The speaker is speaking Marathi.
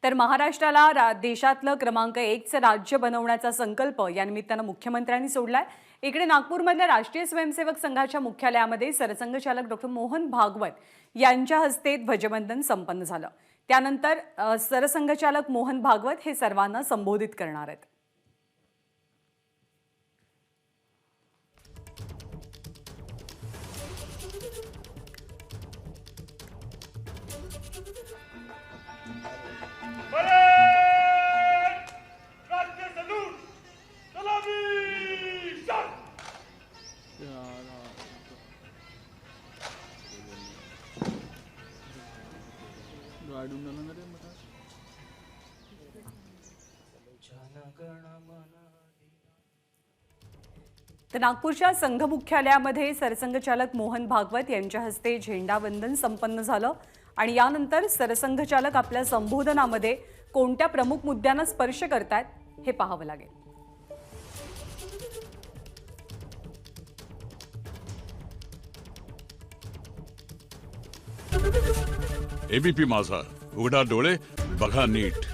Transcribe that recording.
तर महाराष्ट्राला देशातलं क्रमांक 1चं राज्य बनवण्याचा संकल्प या निमित्तानं मुख्यमंत्र्यांनी सोडलाय। इकडे नागपूरमधल्या राष्ट्रीय स्वयंसेवक संघाच्या मुख्यालयामध्ये सरसंघचालक डॉ. मोहन भागवत यांच्या हस्ते ध्वजवंदन संपन्न झालं। त्यानंतर सरसंघचालक मोहन भागवत हे सर्वांना संबोधित करणार आहेत। तर नागपूरच्या संघ मुख्यालयामध्ये सरसंघचालक मोहन भागवत यांच्या हस्ते झेंडावंदन संपन्न झालं आणि यानंतर सरसंघचालक आपल्या संबोधनामध्ये कोणत्या प्रमुख मुद्द्यांना स्पर्श करतात हे पाहावं लागेल। एबीपी माझा, उघडा डोळे बघा नीट।